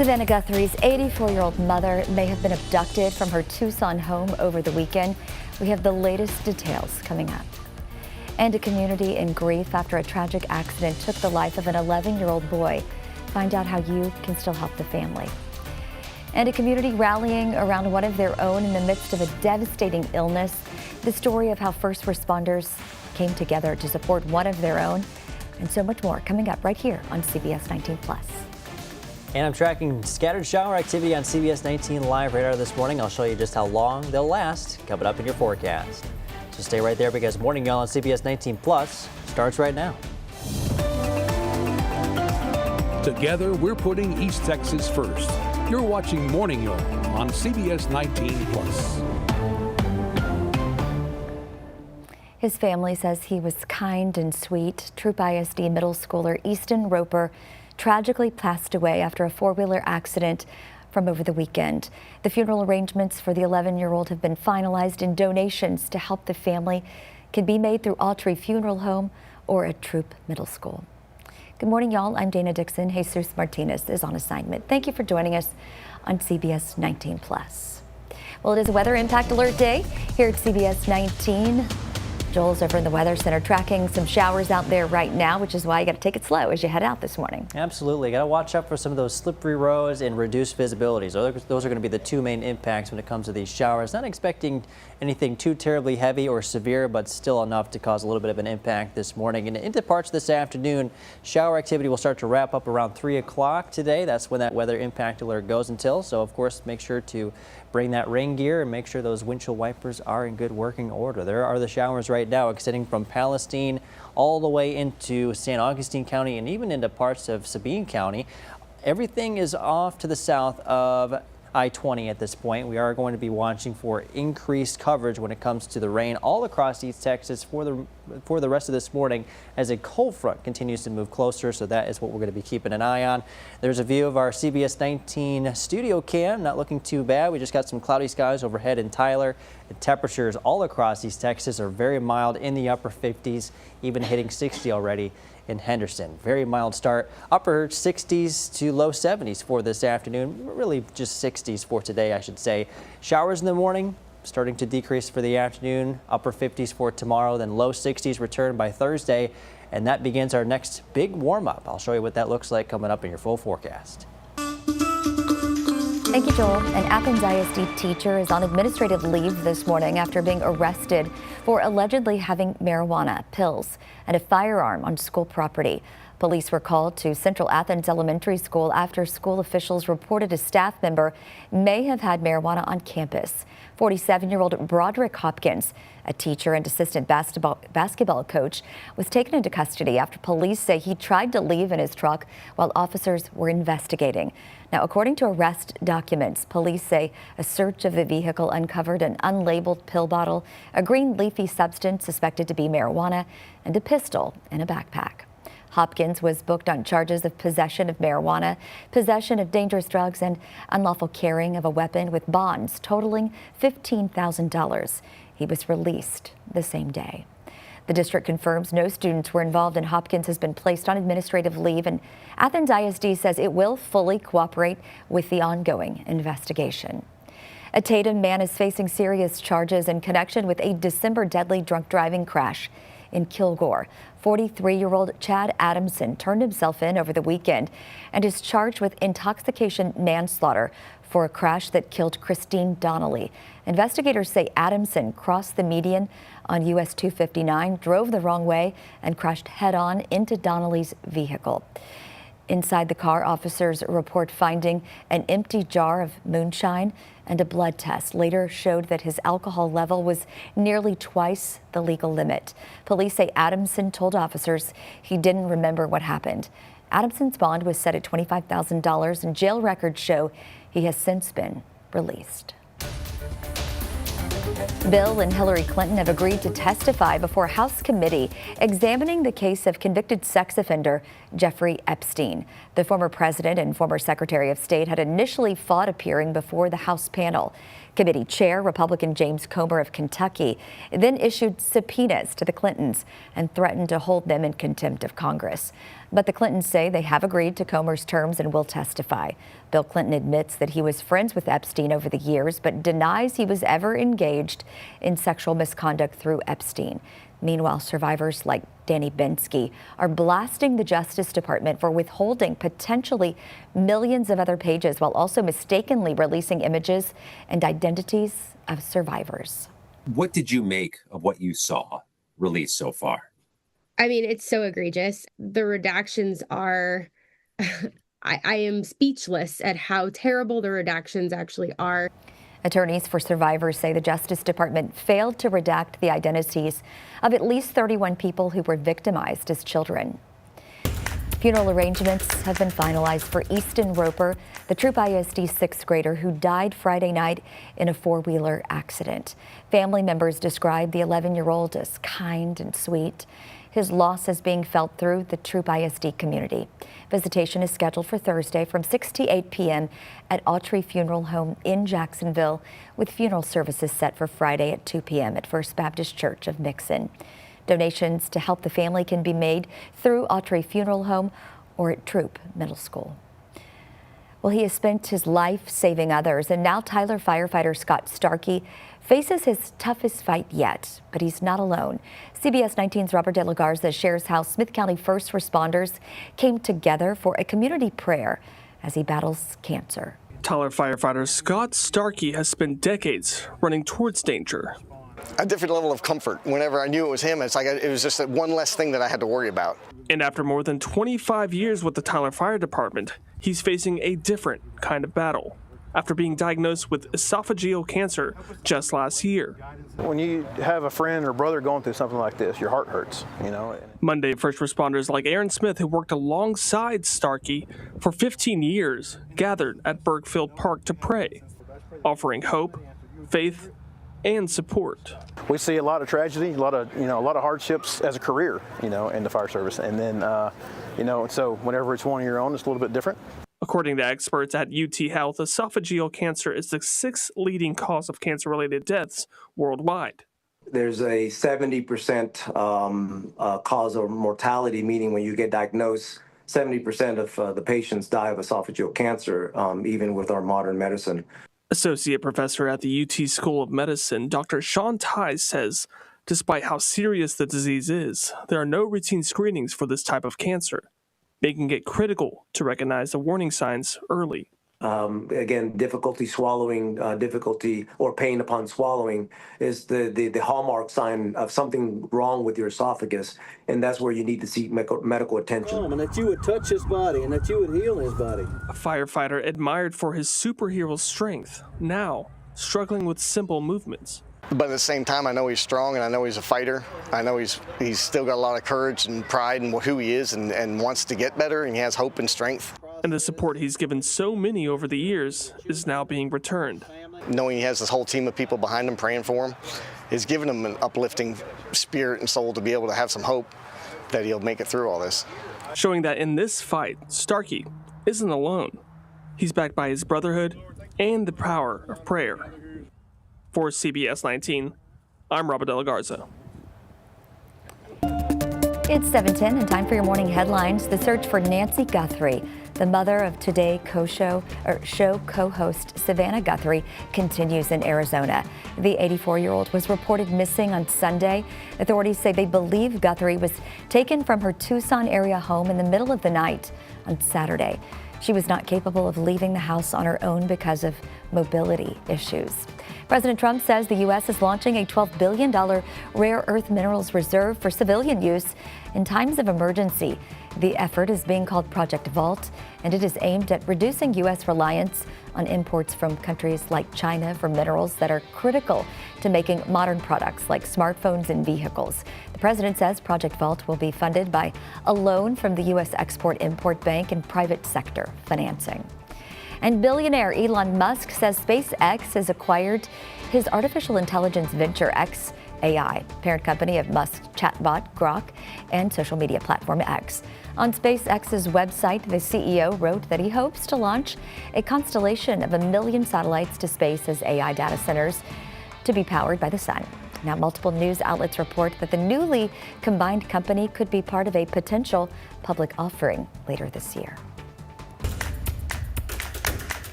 Savannah Guthrie's 84-year-old mother may have been abducted from her Tucson home over the weekend. We have the latest details coming up. And a community in grief after a tragic accident took the life of an 11-year-old boy. Find out how you can still help the family. And a community rallying around one of their own in the midst of a devastating illness. The story of how first responders came together to support one of their own. And so much more coming up right here on CBS 19 Plus. And I'm tracking scattered shower activity on CBS 19 Live radar this morning. I'll show you just how long they'll last coming up in your forecast. So stay right there because Morning Y'all on CBS 19 Plus starts right now. Together, we're putting East Texas first. You're watching Morning Y'all on CBS 19 Plus. His family says he was kind and sweet. Troop ISD middle schooler Easton Roper tragically passed away after a four-wheeler accident from over the weekend. The funeral arrangements for the 11-year-old have been finalized, and donations to help the family can be made through Autry Funeral Home or at Troop Middle School. Good morning, y'all. I'm Dana Dixon. Jesus Martinez is on assignment. Thank you for joining us on CBS 19 Plus. Well, it is a weather impact alert day here at CBS 19. Joel's over in the Weather Center tracking some showers out there right now, which is why you got to take it slow as you head out this morning. Absolutely. Got to watch out for some of those slippery roads and reduced visibility. So those are going to be the two main impacts when it comes to these showers. Not expecting anything too terribly heavy or severe, but still enough to cause a little bit of an impact this morning. And into parts this afternoon, shower activity will start to wrap up around 3 o'clock today. That's when that weather impact alert goes until. So, of course, make sure to bring that rain gear and make sure those windshield wipers are in good working order. There are the showers right now extending from Palestine all the way into San Augustine County and even into parts of Sabine County. Everything is off to the south of I-20 at this point. We are going to be watching for increased coverage when it comes to the rain all across East Texas for the rest of this morning as a cold front continues to move closer. So that is what we're going to be keeping an eye on. There's a view of our CBS 19 studio cam. Not looking too bad. We just got some cloudy skies overhead in Tyler. The temperatures all across East Texas are very mild in the upper 50s, even hitting 60 already in Henderson. Very mild start, upper 60s to low 70s for this afternoon. Really just 60s for today, I should say. Showers in the morning, starting to decrease for the afternoon. Upper 50s for tomorrow, then low 60s return by Thursday. And that begins our next big warm-up. I'll show you what that looks like coming up in your full forecast. Thank you, Joel. An Athens ISD teacher is on administrative leave this morning after being arrested for allegedly having marijuana, pills, and a firearm on school property. Police were called to Central Athens Elementary School after school officials reported a staff member may have had marijuana on campus. 47-year-old Broderick Hopkins, a teacher and assistant basketball coach, was taken into custody after police say he tried to leave in his truck while officers were investigating. Now, according to arrest documents, police say a search of the vehicle uncovered an unlabeled pill bottle, a green leafy substance suspected to be marijuana, and a pistol in a backpack. Hopkins was booked on charges of possession of marijuana, possession of dangerous drugs, and unlawful carrying of a weapon with bonds totaling $15,000. He was released the same day. The district confirms no students were involved and Hopkins has been placed on administrative leave, and Athens ISD says it will fully cooperate with the ongoing investigation. A Tatum man is facing serious charges in connection with a December deadly drunk driving crash in Kilgore. 43-year-old Chad Adamson turned himself in over the weekend and is charged with intoxication manslaughter for a crash that killed Christine Donnelly. Investigators say Adamson crossed the median on US 259, drove the wrong way, and crashed head-on into Donnelly's vehicle. Inside the car, officers report finding an empty jar of moonshine, and a blood test later showed that his alcohol level was nearly twice the legal limit. Police say Adamson told officers he didn't remember what happened. Adamson's bond was set at $25,000, and jail records show he has since been released. Bill and Hillary Clinton have agreed to testify before a House committee examining the case of convicted sex offender Jeffrey Epstein. The former president and former Secretary of State had initially fought appearing before the House panel. Committee Chair Republican James Comer of Kentucky then issued subpoenas to the Clintons and threatened to hold them in contempt of Congress. But the Clintons say they have agreed to Comer's terms and will testify. Bill Clinton admits that he was friends with Epstein over the years, but denies he was ever engaged in sexual misconduct through Epstein. Meanwhile, survivors like Danny Bensky are blasting the Justice Department for withholding potentially millions of other pages while also mistakenly releasing images and identities of survivors. What did you make of what you saw released so far? I mean, it's so egregious. The redactions are, I am speechless at how terrible the redactions actually are. Attorneys for survivors say the Justice Department failed to redact the identities of at least 31 people who were victimized as children. Funeral arrangements have been finalized for Easton Roper, the Troop ISD sixth grader who died Friday night in a four-wheeler accident. Family members describe the 11-year-old as kind and sweet. His loss is being felt through the Troop ISD community. Visitation is scheduled for Thursday from 6 to 8 p.m. at Autry Funeral Home in Jacksonville, with funeral services set for Friday at 2 p.m. at First Baptist Church of Nixon. Donations to help the family can be made through Autry Funeral Home or at Troop Middle School. Well, he has spent his life saving others, and now Tyler firefighter Scott Starkey faces his toughest fight yet, but he's not alone. CBS19's Robert De La Garza shares how Smith County first responders came together for a community prayer as he battles cancer. Tyler firefighter Scott Starkey has spent decades running towards danger. A different level of comfort. Whenever I knew it was him, it's like it was just that one less thing that I had to worry about. And after more than 25 years with the Tyler Fire Department, he's facing a different kind of battle after being diagnosed with esophageal cancer just last year. When you have a friend or brother going through something like this, your heart hurts, you know. Monday, first responders like Aaron Smith, who worked alongside Starkey for 15 years, gathered at Bergfield Park to pray, offering hope, faith, and support. We see a lot of tragedy, a lot of hardships as a career, in the fire service. And then, so whenever it's one of your own, it's a little bit different. According to experts at UT Health, esophageal cancer is the sixth leading cause of cancer-related deaths worldwide. There's a 70% cause of mortality, meaning when you get diagnosed, 70% of the patients die of esophageal cancer, even with our modern medicine. Associate professor at the UT School of Medicine, Dr. Sean Tighe says, despite how serious the disease is, there are no routine screenings for this type of cancer, making it critical to recognize the warning signs early. Again, difficulty swallowing, difficulty or pain upon swallowing is the hallmark sign of something wrong with your esophagus, and that's where you need to seek medical attention. And that you would touch his body and that you would heal his body. A firefighter admired for his superhero strength, now struggling with simple movements. But at the same time, I know he's strong and I know he's a fighter. I know he's still got a lot of courage and pride in who he is and wants to get better, and he has hope and strength. And the support he's given so many over the years is now being returned. Knowing he has this whole team of people behind him praying for him is giving him an uplifting spirit and soul to be able to have some hope that he'll make it through all this. Showing that in this fight, Starkey isn't alone. He's backed by his brotherhood and the power of prayer. For CBS 19, I'm Robert De La Garza. It's 7:10 and time for your morning headlines. The search for Nancy Guthrie, the mother of Today show co-host Savannah Guthrie, continues in Arizona. The 84-year-old was reported missing on Sunday. Authorities say they believe Guthrie was taken from her Tucson area home in the middle of the night on Saturday. She was not capable of leaving the house on her own because of mobility issues. President Trump says the U.S. is launching a $12 billion rare earth minerals reserve for civilian use in times of emergency. The effort is being called Project Vault, and it is aimed at reducing U.S. reliance on imports from countries like China for minerals that are critical to making modern products like smartphones and vehicles. The president says Project Vault will be funded by a loan from the U.S. Export-Import Bank and private sector financing. And billionaire Elon Musk says SpaceX has acquired his artificial intelligence venture X AI, parent company of Musk's chatbot Grok and social media platform X. On SpaceX's website, the CEO wrote that he hopes to launch a constellation of 1 million satellites to space as AI data centers to be powered by the sun. Now, multiple news outlets report that the newly combined company could be part of a potential public offering later this year.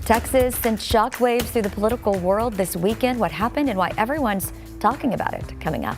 Texas sent shockwaves through the political world this weekend. What happened and why everyone's talking about it coming up.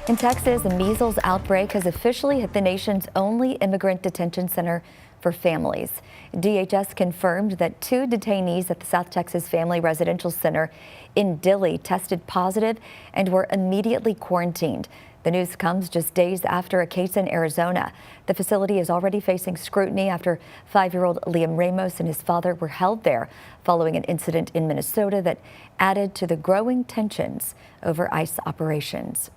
In Texas, a measles outbreak has officially hit the nation's only immigrant detention center for families. DHS confirmed that 2 detainees at the South Texas Family Residential Center in Dilley tested positive and were immediately quarantined. The news comes just days after a case in Arizona. The facility is already facing scrutiny after 5-year-old Liam Ramos and his father were held there following an incident in Minnesota that added to the growing tensions over ICE operations.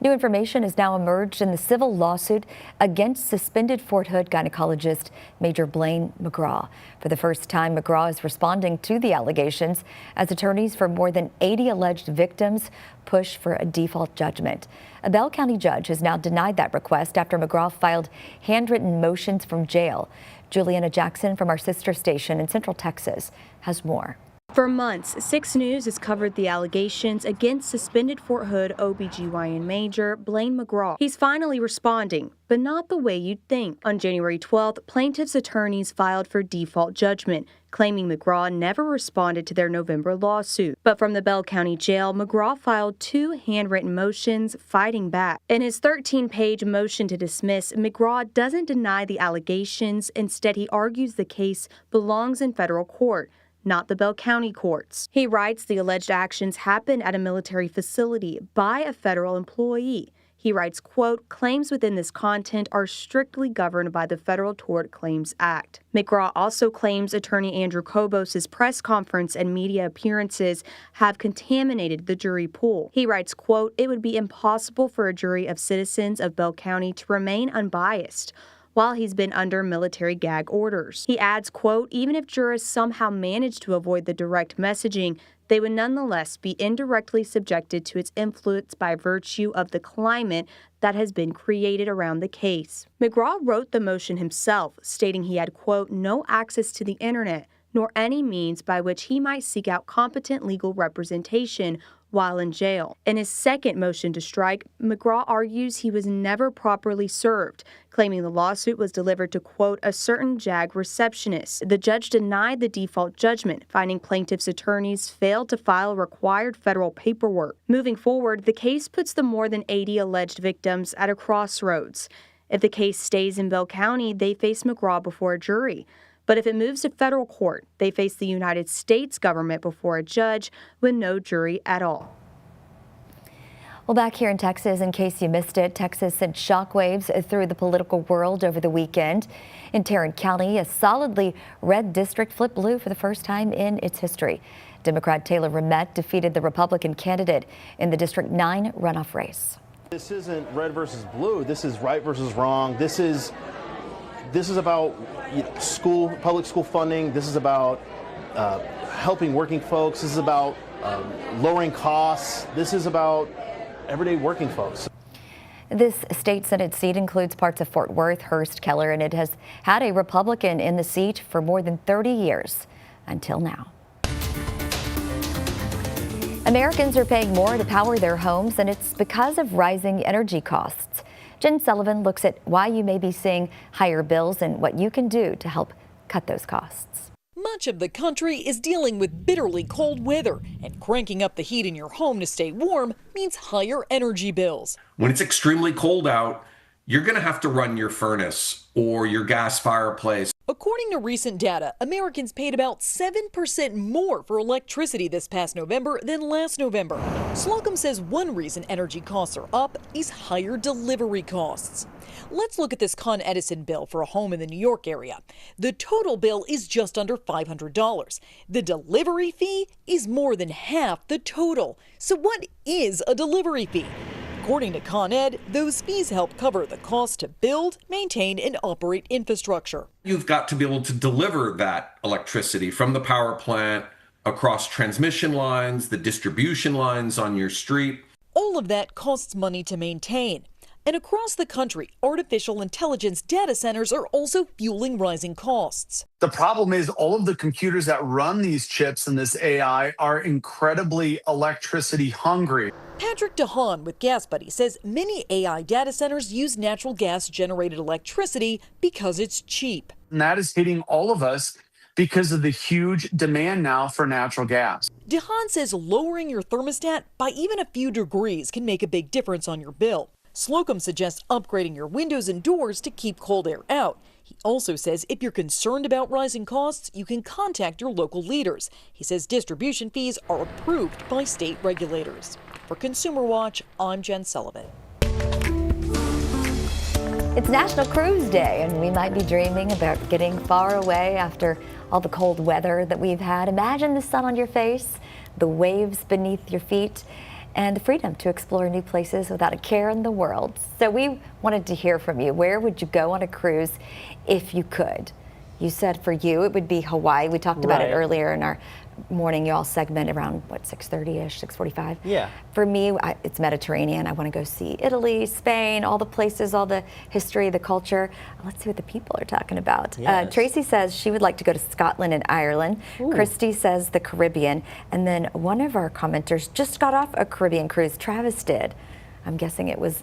New information has now emerged in the civil lawsuit against suspended Fort Hood gynecologist Major Blaine McGraw. For the first time, McGraw is responding to the allegations as attorneys for more than 80 alleged victims push for a default judgment. A Bell County judge has now denied that request after McGraw filed handwritten motions from jail. Juliana Jackson from our sister station in Central Texas has more. For months, 6 News has covered the allegations against suspended Fort Hood OBGYN Major Blaine McGraw. He's finally responding, but not the way you'd think. On January 12th, plaintiffs' attorneys filed for default judgment, claiming McGraw never responded to their November lawsuit. But from the Bell County Jail, McGraw filed 2 handwritten motions fighting back. In his 13-page motion to dismiss, McGraw doesn't deny the allegations. Instead, he argues the case belongs in federal court, not the Bell County courts. He writes the alleged actions happened at a military facility by a federal employee. He writes, quote, claims within this content are strictly governed by the Federal Tort Claims Act. McGraw also claims attorney Andrew Kobos' press conference and media appearances have contaminated the jury pool. He writes, quote, it would be impossible for a jury of citizens of Bell County to remain unbiased while he's been under military gag orders. He adds, quote, even if jurors somehow managed to avoid the direct messaging, they would nonetheless be indirectly subjected to its influence by virtue of the climate that has been created around the case. McGraw wrote the motion himself, stating he had, quote, no access to the internet, nor any means by which he might seek out competent legal representation while in jail. In his second motion to strike, McGraw argues he was never properly served, claiming the lawsuit was delivered to, quote, a certain JAG receptionist. The judge denied the default judgment, finding plaintiff's attorneys failed to file required federal paperwork. Moving forward, the case puts the more than 80 alleged victims at a crossroads. If the case stays in Bell County, they face McGraw before a jury. But if it moves to federal court, they face the United States government before a judge with no jury at all. Well, back here in Texas, in case you missed it, Texas sent shockwaves through the political world over the weekend. In Tarrant County, a solidly red district flipped blue for the first time in its history. Democrat Taylor Ramette defeated the Republican candidate in the District 9 runoff race. This isn't red versus blue. This is right versus wrong. This is about public school funding. This is about helping working folks. This is about lowering costs. This is about everyday working folks. This state Senate seat includes parts of Fort Worth, Hearst, Keller, and it has had a Republican in the seat for more than 30 years until now. Americans are paying more to power their homes, and it's because of rising energy costs. Jen Sullivan looks at why you may be seeing higher bills and what you can do to help cut those costs. Much of the country is dealing with bitterly cold weather, and cranking up the heat in your home to stay warm means higher energy bills. When it's extremely cold out, you're going to have to run your furnace or your gas fireplace. According to recent data, Americans paid about 7% more for electricity this past November than last November. Slocum says one reason energy costs are up is higher delivery costs. Let's look at this Con Edison bill for a home in the New York area. The total bill is just under $500. The delivery fee is more than half the total. So what is a delivery fee? According to Con Ed, those fees help cover the cost to build, maintain, and operate infrastructure. You've got to be able to deliver that electricity from the power plant across transmission lines, the distribution lines on your street. All of that costs money to maintain. And across the country, artificial intelligence data centers are also fueling rising costs. The problem is all of the computers that run these chips and this AI are incredibly electricity hungry. Patrick DeHaan with Gas Buddy says many AI data centers use natural gas generated electricity because it's cheap. And that is hitting all of us because of the huge demand now for natural gas. DeHaan says lowering your thermostat by even a few degrees can make a big difference on your bill. Slocum suggests upgrading your windows and doors to keep cold air out. He also says if you're concerned about rising costs, you can contact your local leaders. He says distribution fees are approved by state regulators. For Consumer Watch, I'm Jen Sullivan. It's National Cruise Day, and we might be dreaming about getting far away after all the cold weather that we've had. Imagine the sun on your face, the waves beneath your feet, and the freedom to explore new places without a care in the world. So we wanted to hear from you. Where would you go on a cruise if you could? You said for you it would be Hawaii. We talked about it earlier in our Morning Y'all segment around, what, 6:30-ish, 6:45? Yeah. For me, it's Mediterranean. I want to go see Italy, Spain, all the places, all the history, the culture. Let's see what the people are talking about. Yes. Tracy says she would like to go to Scotland and Ireland. Ooh. Christy says the Caribbean. And then one of our commenters just got off a Caribbean cruise. Travis did. I'm guessing it was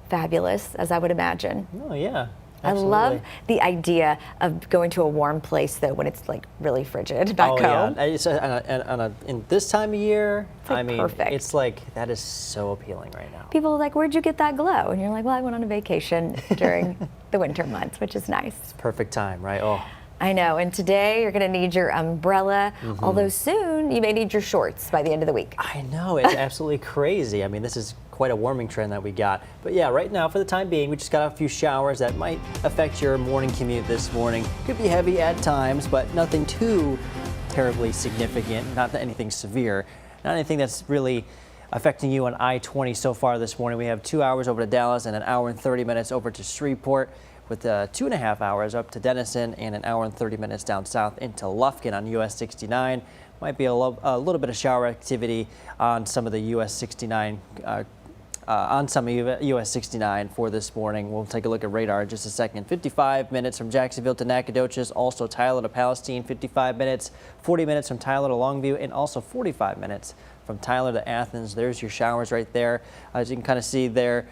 fabulous, as I would imagine. Oh, yeah. I Absolutely. love the idea of going to a warm place, though, when it's like really frigid back home. Yeah. It's in this time of year, it's like perfect. It's like, that is so appealing right now. People are like, where'd you get that glow? And you're like, well, I went on a vacation during the winter months, which is nice. It's perfect time, right? Oh. I know, and today you're going to need your umbrella, although soon you may need your shorts by the end of the week. I know, it's absolutely crazy. I mean, this is quite a warming trend that we got. But yeah, right now, for the time being, we just got a few showers that might affect your morning commute this morning. Could be heavy at times, but nothing too terribly significant, not anything severe, not anything that's really affecting you on I-20 so far this morning. We have 2 hours over to Dallas and an hour and 30 minutes over to Shreveport, with 2.5 hours up to Denison and an hour and 30 minutes down south into Lufkin on US 69. Might be a little bit of shower activity on some of the US 69 US 69 for this morning. We'll take a look at radar in just a second. 55 minutes from Jacksonville to Nacogdoches, also Tyler to Palestine, 55 minutes, 40 minutes from Tyler to Longview, and also 45 minutes from Tyler to Athens. There's your showers right there. As you can kind of see there,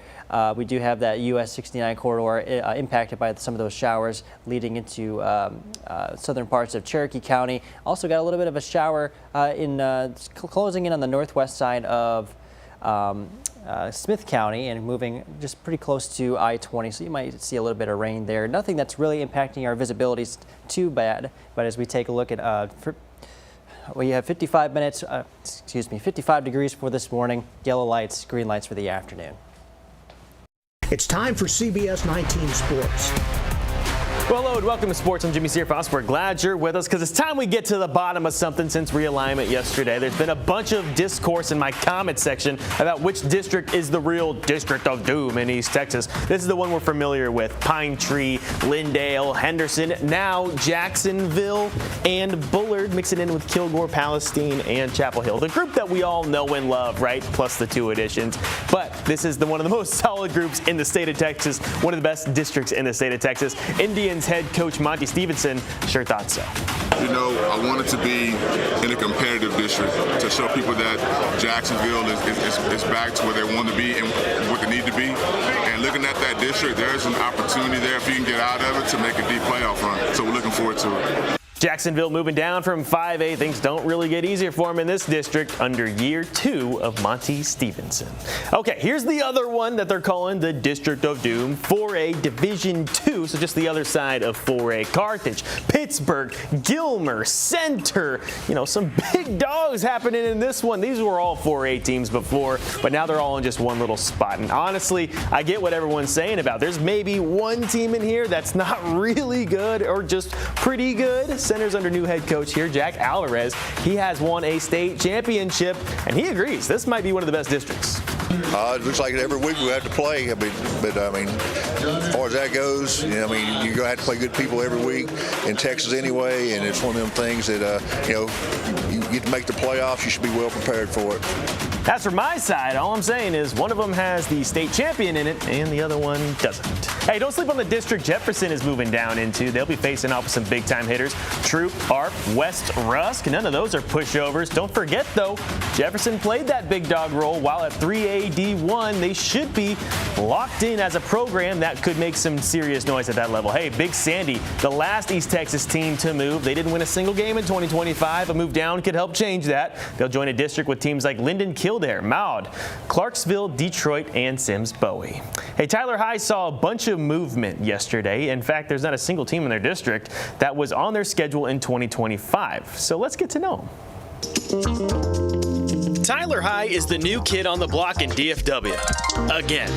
we do have that US 69 corridor impacted by some of those showers leading into southern parts of Cherokee County. Also got a little bit of a shower closing in on the northwest side of Smith County and moving just pretty close to I-20, so you might see a little bit of rain there. Nothing that's really impacting our visibility too bad, but as we take a look at we have 55 degrees for this morning, yellow lights, green lights for the afternoon. It's time for CBS 19 Sports. Well, hello and welcome to Sports. I'm Jimmy Searfoss. We're glad you're with us because it's time we get to the bottom of something since realignment yesterday. There's been a bunch of discourse in my comment section about which district is the real District of Doom in East Texas. This is the one we're familiar with. Pine Tree, Lindale, Henderson, now Jacksonville, and Bullard, mixing in with Kilgore, Palestine, and Chapel Hill. The group that we all know and love, right? Plus the 2 additions. But this is one of the most solid groups in the state of Texas, one of the best districts in the state of Texas. Indians head coach Monty Stevenson sure thought so. You know, I wanted to be in a competitive district to show people that Jacksonville is back to where they want to be and what they need to be. And looking at that district, there's an opportunity there if you can get out of it to make a deep playoff run. So we're looking forward to it. Jacksonville moving down from 5A. Things don't really get easier for them in this district under year 2 of Monty Stevenson. Okay, here's the other one that they're calling the District of Doom, 4A Division 2, so just the other side of 4A. Carthage, Pittsburgh, Gilmer, Center, some big dogs happening in this one. These were all 4A teams before, but now they're all in just one little spot. And honestly, I get what everyone's saying about there's maybe one team in here that's not really good or just pretty good. Center's under new head coach here, Jack Alvarez. He has won a state championship, and he agrees this might be one of the best districts. It looks like every week we have to play. But as far as that goes, you're going to have to play good people every week in Texas anyway, and it's one of them things that, you get to make the playoffs, you should be well prepared for it. As for my side, all I'm saying is one of them has the state champion in it, and the other one doesn't. Hey, don't sleep on the district Jefferson is moving down into. They'll be facing off with some big-time hitters. Troop, Arp, West Rusk. None of those are pushovers. Don't forget, though, Jefferson played that big dog role while at 3A D1. They should be locked in as a program that could make some serious noise at that level. Hey, Big Sandy, the last East Texas team to move. They didn't win a single game in 2025. A move down could help change that. They'll join a district with teams like Linden Kildare, Maud, Clarksville, Detroit, and Sims Bowie. Hey, Tyler High saw a bunch of movement yesterday. In fact, there's not a single team in their district that was on their schedule in 2025. So let's get to know them. Tyler High is the new kid on the block in DFW. Again.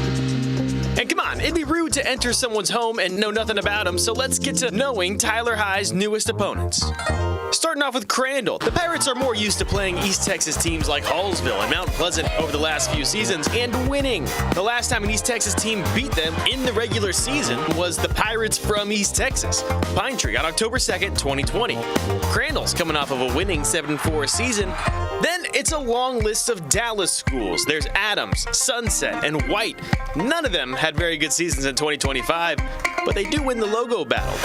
And come on, it'd be rude to enter someone's home and know nothing about them, so let's get to knowing Tyler High's newest opponents. Starting off with Crandall, the Pirates are more used to playing East Texas teams like Hallsville and Mount Pleasant over the last few seasons and winning. The last time an East Texas team beat them in the regular season was the Pirates from East Texas, Pine Tree, on October 2nd, 2020. Crandall's coming off of a winning 7-4 season. Then it's a long list of Dallas schools. There's Adams, Sunset, and White. None of them had very good seasons in 2025, but they do win the logo battle.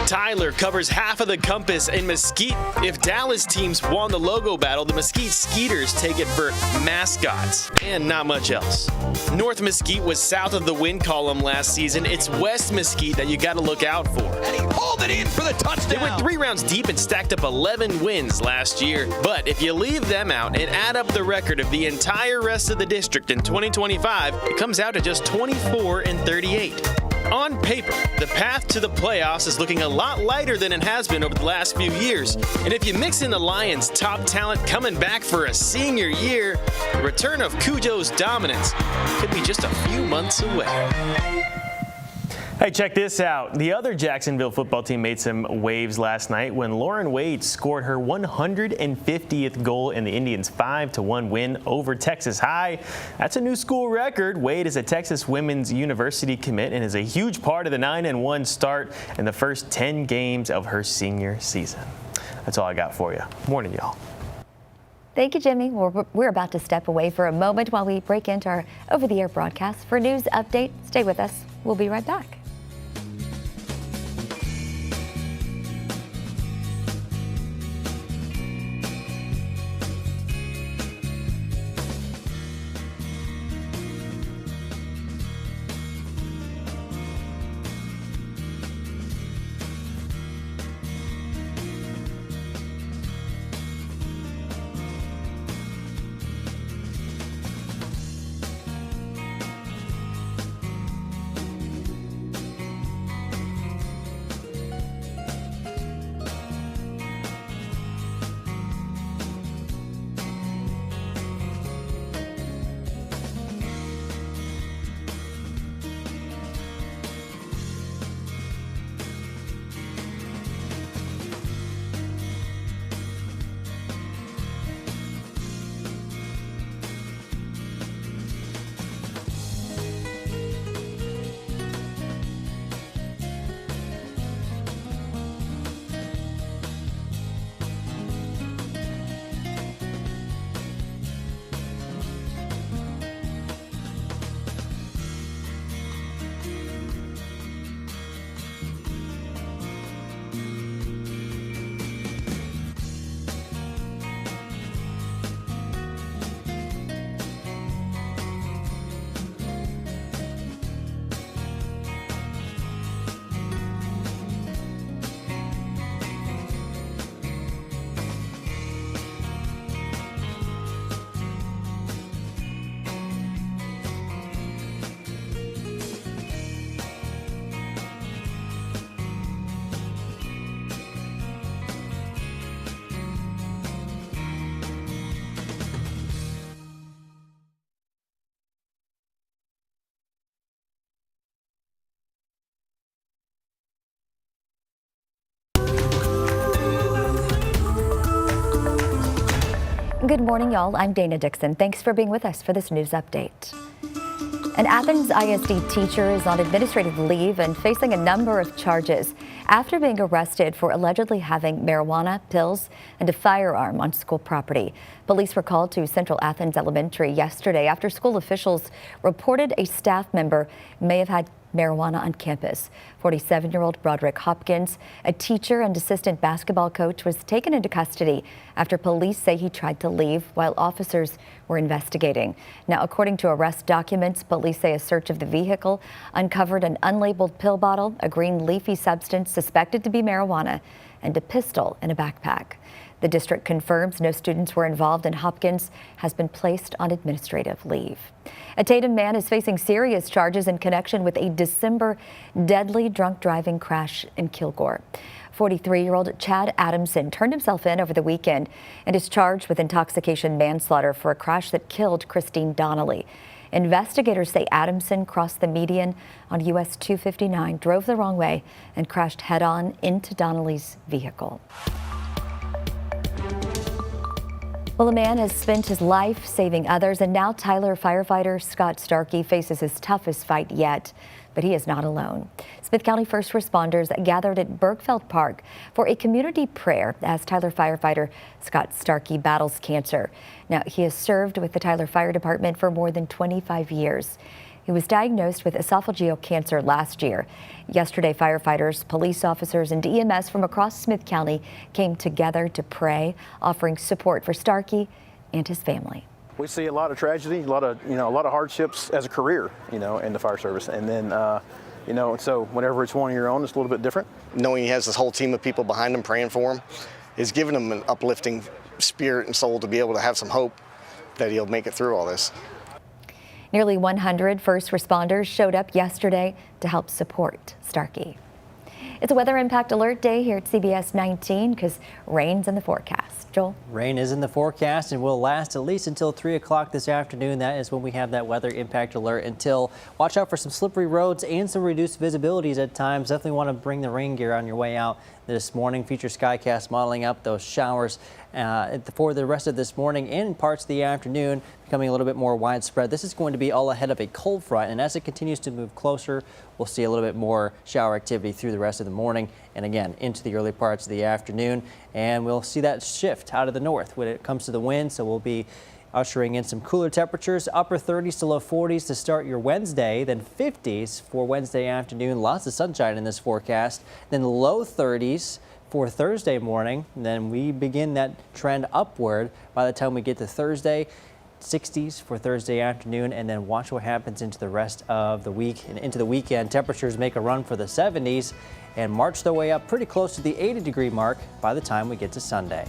Tyler covers half of the compass in Mesquite. If Dallas teams won the logo battle, the Mesquite Skeeters take it for mascots and not much else. North Mesquite was south of the win column last season. It's West Mesquite that you got to look out for. And he pulled it in for the touchdown. They went 3 rounds deep and stacked up 11 wins last year. But if you leave them out and add up the record of the entire rest of the district in 2025, it comes out to just 24-38. On paper, the path to the playoffs is looking a lot lighter than it has been over the last few years. And if you mix in the Lions' top talent coming back for a senior year, the return of Cujo's dominance could be just a few months away. Hey, check this out. The other Jacksonville football team made some waves last night when Lauren Wade scored her 150th goal in the Indians' 5-1 win over Texas High. That's a new school record. Wade is a Texas Women's University commit and is a huge part of the 9-1 start in the first 10 games of her senior season. That's all I got for you. Morning, y'all. Thank you, Jimmy. We're about to step away for a moment while we break into our over-the-air broadcast. For news update, stay with us. We'll be right back. Good morning, y'all. I'm Dana Dixon. Thanks for being with us for this news update. An Athens ISD teacher is on administrative leave and facing a number of charges after being arrested for allegedly having marijuana, pills, and a firearm on school property. Police were called to Central Athens Elementary yesterday after school officials reported a staff member may have had marijuana on campus. 47-year-old Broderick Hopkins, a teacher and assistant basketball coach, was taken into custody after police say he tried to leave while officers were investigating. Now, according to arrest documents, police say a search of the vehicle uncovered an unlabeled pill bottle, a green leafy substance suspected to be marijuana, and a pistol in a backpack. The district confirms no students were involved and Hopkins has been placed on administrative leave. A Tatum man is facing serious charges in connection with a December deadly drunk driving crash in Kilgore. 43-year-old Chad Adamson turned himself in over the weekend and is charged with intoxication manslaughter for a crash that killed Christine Donnelly. Investigators say Adamson crossed the median on US 259, drove the wrong way, and crashed head-on into Donnelly's vehicle. Well, a man has spent his life saving others, and now Tyler firefighter Scott Starkey faces his toughest fight yet. But he is not alone. Smith County first responders gathered at Bergfeld Park for a community prayer as Tyler firefighter Scott Starkey battles cancer. Now, he has served with the Tyler Fire Department for more than 25 years. He was diagnosed with esophageal cancer last year. Yesterday, firefighters, police officers, and EMS from across Smith County came together to pray, offering support for Starkey and his family. We see a lot of tragedy, a lot of hardships as a career, in the fire service. And then, so whenever it's one of your own, it's a little bit different. Knowing he has this whole team of people behind him praying for him is giving him an uplifting spirit and soul to be able to have some hope that he'll make it through all this. Nearly 100 first responders showed up yesterday to help support Starkey. It's a weather impact alert day here at CBS 19 because rain's in the forecast. Joel? Rain is in the forecast and will last at least until 3 o'clock this afternoon. That is when we have that weather impact alert until. Watch out for some slippery roads and some reduced visibilities at times. Definitely want to bring the rain gear on your way out this morning. Future Skycast modeling up those showers for the rest of this morning and parts of the afternoon, becoming a little bit more widespread. This is going to be all ahead of a cold front, and as it continues to move closer, we'll see a little bit more shower activity through the rest of the morning and again into the early parts of the afternoon. And we'll see that shift out of the north when it comes to the wind, so we'll be ushering in some cooler temperatures, upper 30s to low 40s to start your Wednesday, then 50s for Wednesday afternoon. Lots of sunshine in this forecast, then low 30s for Thursday morning. And then we begin that trend upward by the time we get to Thursday. 60s for Thursday afternoon, and then watch what happens into the rest of the week and into the weekend. Temperatures make a run for the 70s and march their way up pretty close to the 80-degree mark by the time we get to Sunday.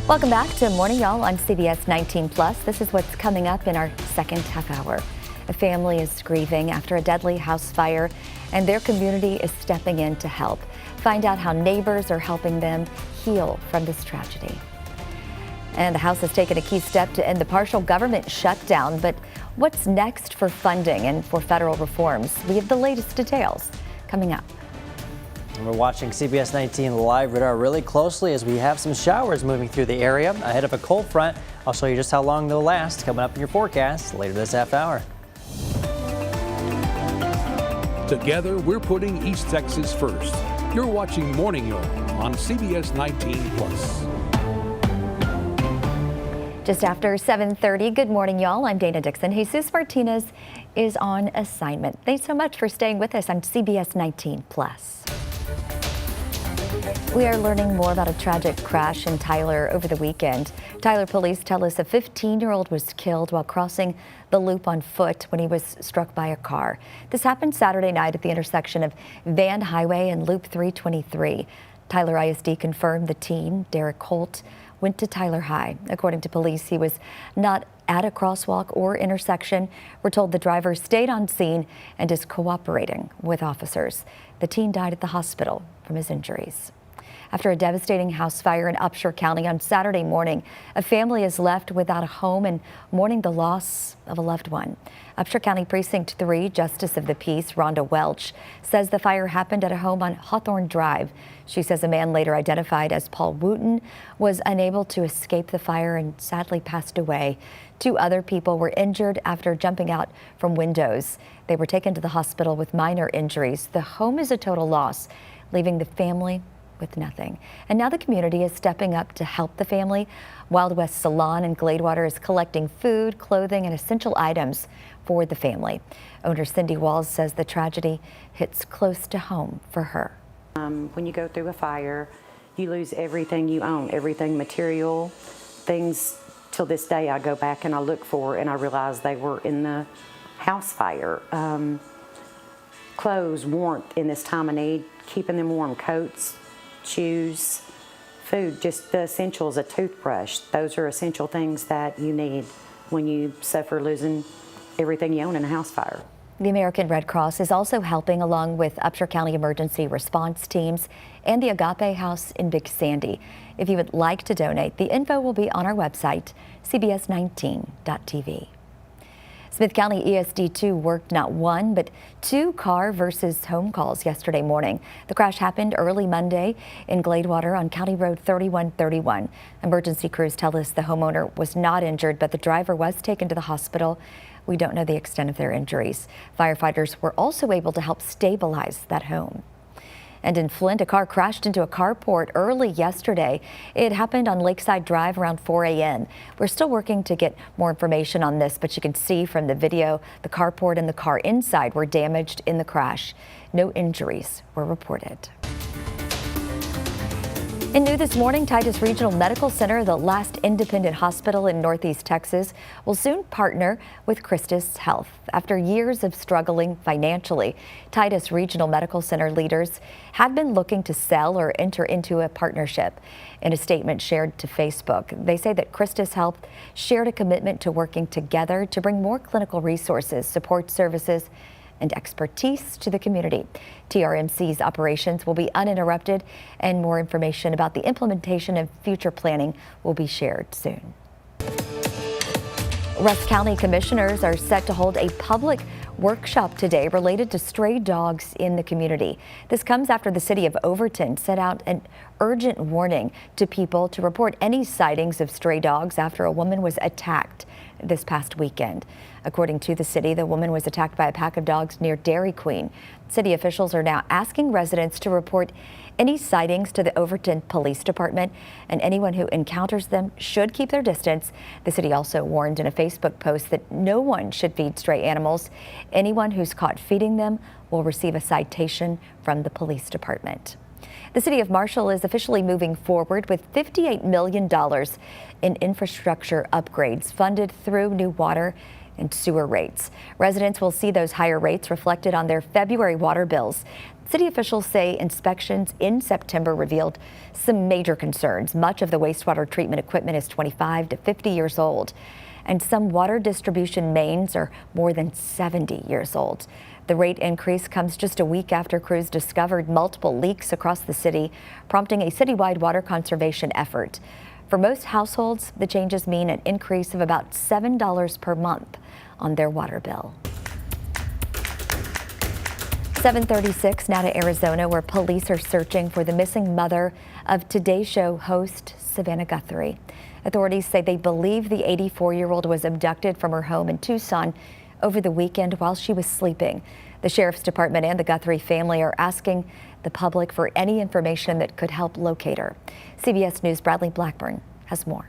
Welcome back to Morning Y'all on CBS 19 Plus. This is what's coming up in our second half hour. A family is grieving after a deadly house fire, and their community is stepping in to help. Find out how neighbors are helping them heal from this tragedy. And the House has taken a key step to end the partial government shutdown. But what's next for funding and for federal reforms? We have the latest details coming up. And we're watching CBS 19 live radar really closely as we have some showers moving through the area ahead of a cold front. I'll show you just how long they'll last coming up in your forecast later this half hour. Together, we're putting East Texas first. You're watching Morning Yard on CBS 19 Plus. Just after 7:30, good morning, y'all. I'm Dana Dixon. Jesus Martinez is on assignment. Thanks so much for staying with us on CBS 19 Plus. We are learning more about a tragic crash in Tyler over the weekend. Tyler police tell us a 15-year-old was killed while crossing the loop on foot when he was struck by a car. This happened Saturday night at the intersection of Van Highway and Loop 323. Tyler ISD confirmed the teen, Derek Holt, went to Tyler High. According to police, he was not at a crosswalk or intersection. We're told the driver stayed on scene and is cooperating with officers. The teen died at the hospital from his injuries. After a devastating house fire in Upshur County on Saturday morning, a family is left without a home and mourning the loss of a loved one. Upshur County Precinct 3 Justice of the Peace Rhonda Welch says the fire happened at a home on Hawthorne Drive. She says a man later identified as Paul Wooten was unable to escape the fire and sadly passed away. 2 other people were injured after jumping out from windows. They were taken to the hospital with minor injuries. The home is a total loss, leaving the family with nothing. And now the community is stepping up to help the family. Wild West Salon in Gladewater is collecting food, clothing, and essential items for the family. Owner Cindy Walls says the tragedy hits close to home for her. When you go through a fire, you lose everything you own, everything material, things. Till this day I go back and I look for and I realize they were in the house fire. Clothes, warmth in this time of need, keeping them warm, coats, shoes, food, just the essentials, a toothbrush. Those are essential things that you need when you suffer losing everything you own in a house fire. The American Red Cross is also helping along with Upshur County emergency response teams and the Agape House in Big Sandy. If you would like to donate, the info will be on our website, cbs19.tv. Smith County ESD2 worked not 1, but 2 car versus home calls yesterday morning. The crash happened early Monday in Gladewater on County Road 3131. Emergency crews tell us the homeowner was not injured, but the driver was taken to the hospital. We don't know the extent of their injuries. Firefighters were also able to help stabilize that home. And in Flint, a car crashed into a carport early yesterday. It happened on Lakeside Drive around 4 a.m. We're still working to get more information on this, but you can see from the video the carport and the car inside were damaged in the crash. No injuries were reported. And new this morning, Titus Regional Medical Center, the last independent hospital in Northeast Texas, will soon partner with Christus Health. After years of struggling financially, Titus Regional Medical Center leaders have been looking to sell or enter into a partnership. In a statement shared to Facebook, they say that Christus Health shared a commitment to working together to bring more clinical resources, support services, and expertise to the community. TRMC's operations will be uninterrupted, and more information about the implementation and future planning will be shared soon. Rusk County commissioners are set to hold a public workshop today related to stray dogs in the community. This comes after the city of Overton sent out an urgent warning to people to report any sightings of stray dogs after a woman was attacked this past weekend. According to the city, the woman was attacked by a pack of dogs near Dairy Queen. City officials are now asking residents to report any sightings to the Overton Police Department, and anyone who encounters them should keep their distance. The city also warned in a Facebook post that no one should feed stray animals. Anyone who's caught feeding them will receive a citation from the police department. The city of Marshall is officially moving forward with $58 million in infrastructure upgrades funded through new water and sewer rates. Residents will see those higher rates reflected on their February water bills. City officials say inspections in September revealed some major concerns. Much of the wastewater treatment equipment is 25 to 50 years old, and some water distribution mains are more than 70 years old. The rate increase comes just a week after crews discovered multiple leaks across the city, prompting a citywide water conservation effort. For most households, the changes mean an increase of about $7 per month on their water bill. 7:36 now to Arizona, where police are searching for the missing mother of Today Show host Savannah Guthrie. Authorities say they believe the 84-year-old was abducted from her home in Tucson over the weekend while she was sleeping. The Sheriff's Department and the Guthrie family are asking the public for any information that could help locate her. CBS News' Bradley Blackburn has more.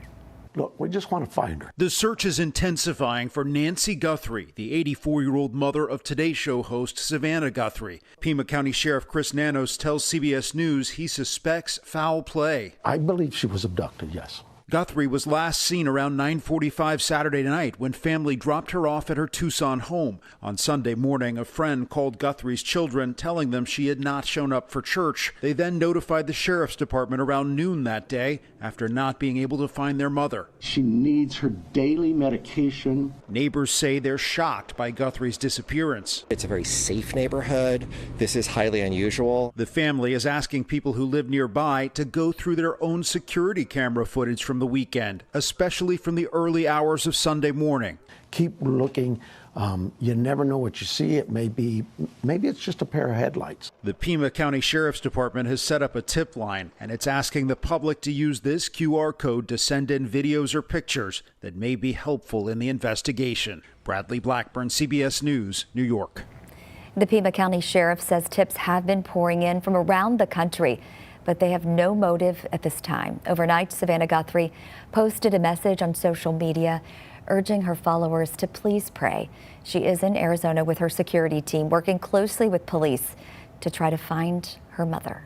Look, we just want to find her. The search is intensifying for Nancy Guthrie, the 84-year-old mother of Today Show host Savannah Guthrie. Pima County Sheriff Chris Nanos tells CBS News he suspects foul play. I believe she was abducted, yes. Guthrie was last seen around 9:45 Saturday night when family dropped her off at her Tucson home. On Sunday morning, a friend called Guthrie's children telling them she had not shown up for church. They then notified the Sheriff's Department around noon that day after not being able to find their mother. She needs her daily medication. Neighbors say they're shocked by Guthrie's disappearance. It's a very safe neighborhood. This is highly unusual. The family is asking people who live nearby to go through their own security camera footage from the weekend, especially from the early hours of Sunday morning. Keep looking. You never know what you see. Maybe it's just a pair of headlights. The Pima County Sheriff's Department has set up a tip line, and it's asking the public to use this QR code to send in videos or pictures that may be helpful in the investigation. Bradley Blackburn, CBS News, New York. The Pima County Sheriff says tips have been pouring in from around the country, but they have no motive at this time. Overnight, Savannah Guthrie posted a message on social media urging her followers to please pray. She is in Arizona with her security team, working closely with police to try to find her mother.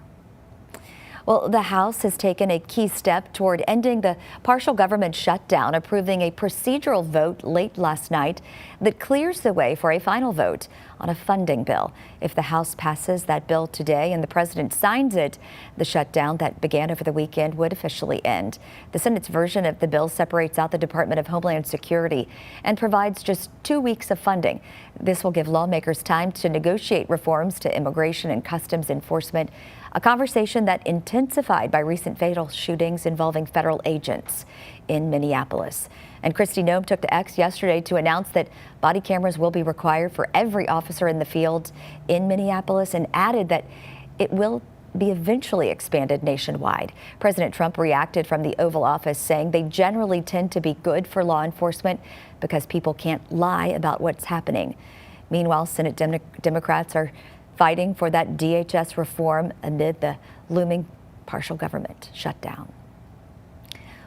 Well, the House has taken a key step toward ending the partial government shutdown, approving a procedural vote late last night that clears the way for a final vote on a funding bill. If the House passes that bill today and the president signs it, the shutdown that began over the weekend would officially end. The Senate's version of the bill separates out the Department of Homeland Security and provides just 2 weeks of funding. This will give lawmakers time to negotiate reforms to immigration and customs enforcement, a conversation that intensified by recent fatal shootings involving federal agents in Minneapolis. And Kristi Noem took to X yesterday to announce that body cameras will be required for every officer in the field in Minneapolis, and added that it will be eventually expanded nationwide. President Trump reacted from the Oval Office, saying they generally tend to be good for law enforcement because people can't lie about what's happening. Meanwhile, Senate Democrats are fighting for that DHS reform amid the looming partial government shutdown.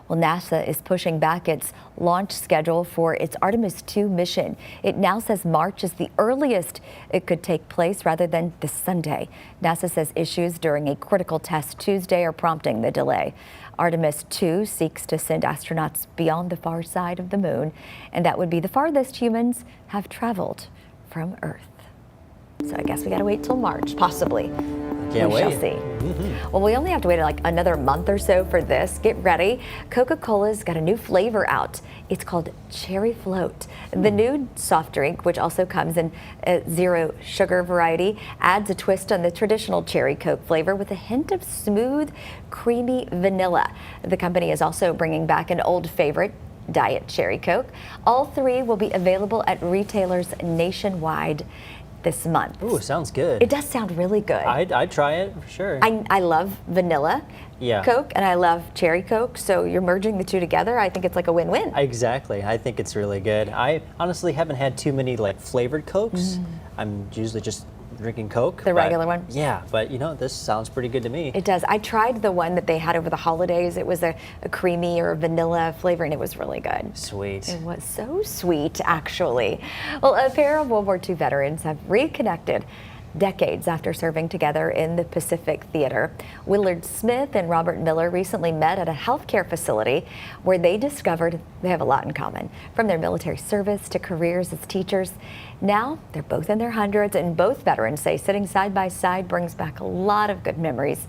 Well, NASA is pushing back its launch schedule for its Artemis II mission. It now says March is the earliest it could take place rather than this Sunday. NASA says issues during a critical test Tuesday are prompting the delay. Artemis II seeks to send astronauts beyond the far side of the moon, and that would be the farthest humans have traveled from Earth. So I guess we gotta wait till March, possibly. Can't wait. We shall see. Well, we only have to wait like another month or so for this. Get ready. Coca-Cola's got a new flavor out. It's called Cherry Float. The new soft drink, which also comes in a zero sugar variety, adds a twist on the traditional cherry Coke flavor with a hint of smooth, creamy vanilla. The company is also bringing back an old favorite, Diet Cherry Coke. All three will be available at retailers nationwide this month. Ooh, sounds good. It does sound really good. I'd try it for sure. I love vanilla Coke and I love cherry Coke, so you're merging the two together. I think it's like a win-win. Exactly. I think it's really good. I honestly haven't had too many like flavored Cokes. I'm usually just drinking Coke. The regular one? Yeah, but you know, this sounds pretty good to me. It does. I tried the one that they had over the holidays. It was a creamy or vanilla flavor, and it was really good. Sweet. It was so sweet, actually. Well, a pair of World War II veterans have reconnected decades after serving together in the Pacific Theater. Willard Smith and Robert Miller recently met at a healthcare facility where they discovered they have a lot in common, from their military service to careers as teachers. Now they're both in their hundreds, and both veterans say sitting side by side brings back a lot of good memories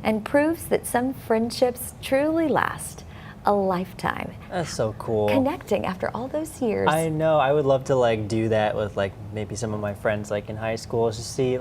and proves that some friendships truly last a lifetime. That's so cool. Connecting after all those years. I know. I would love to like do that with like maybe some of my friends like in high school. Just see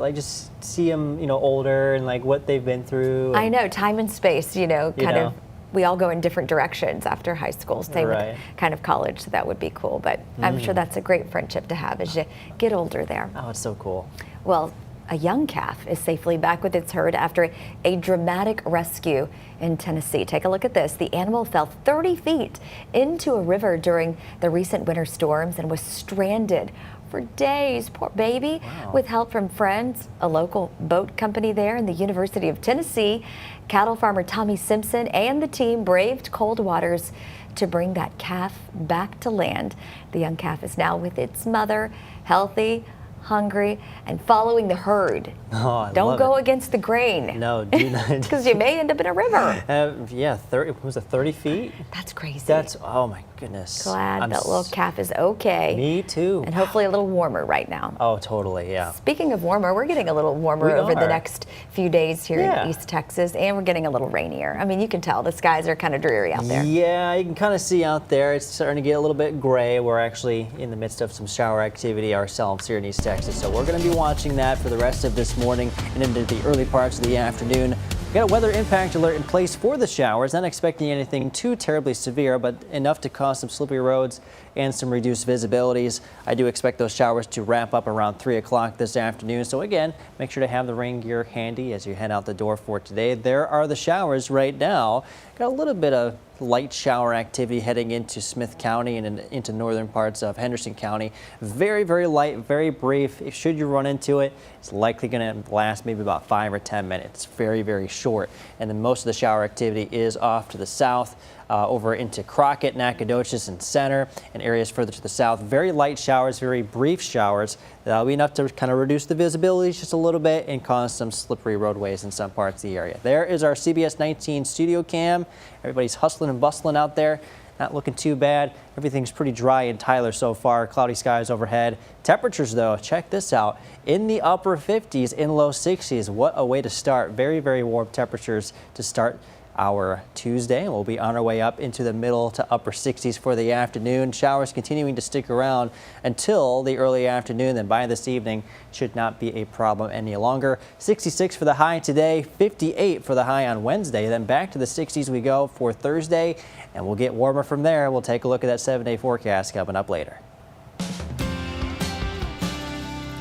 them, you know, older and like what they've been through. I know, time and space, you know, kind of. We all go in different directions after high school, same with kind of college, so that would be cool. But I'm sure that's a great friendship to have as you get older there. Oh, it's so cool. Well, A young calf is safely back with its herd after a dramatic rescue in Tennessee. Take a look at this. The animal fell 30 feet into a river during the recent winter storms and was stranded for days. Poor baby. Wow. With help from friends, a local boat company there, and the University of Tennessee, cattle farmer Tommy Simpson and the team braved cold waters to bring that calf back to land. The young calf is now with its mother, healthy, hungry, and following the herd. Oh, I Don't love go it. against the grain. No, do not. Because you may end up in a river. Yeah, 30, was it 30 feet? That's crazy. That's, oh my goodness. Glad that little calf is okay. Me too. And hopefully a little warmer right now. Oh, totally, yeah. Speaking of warmer, we're getting a little warmer over the next few days here in East Texas, and we're getting a little rainier. I mean, you can tell the skies are kind of dreary out there. Yeah, you can kind of see out there. It's starting to get a little bit gray. We're actually in the midst of some shower activity ourselves here in East Texas, so we're going to be watching that for the rest of this morning and into the early parts of the afternoon. We've got a weather impact alert in place for the showers. Not expecting anything too terribly severe, but enough to cause some slippery roads and some reduced visibilities. I do expect those showers to wrap up around 3 o'clock this afternoon. So again, make sure to have the rain gear handy as you head out the door for today. There are the showers right now. Got a little bit of light shower activity heading into Smith County and into northern parts of Henderson County. Very, very light, very brief. Should you run into it, it's likely going to last maybe about 5 or 10 minutes. Very, very short. And then most of the shower activity is off to the south, over into Crockett, Nacogdoches, and Center, and areas further to the south. Very light showers, very brief showers. That'll be enough to kind of reduce the visibility just a little bit and cause some slippery roadways in some parts of the area. There is our CBS19 studio cam. Everybody's hustling and bustling out there. Not looking too bad. Everything's pretty dry in Tyler so far. Cloudy skies overhead. Temperatures, though, check this out. In the upper 50s, in low 60s. What a way to start. Very, very warm temperatures to start our Tuesday. We'll be on our way up into the middle to upper 60s for the afternoon. Showers continuing to stick around until the early afternoon. Then by this evening, should not be a problem any longer. 66 for the high today, 58 for the high on Wednesday. Then back to the 60s we go for Thursday, and we'll get warmer from there. We'll take a look at that 7-day forecast coming up later.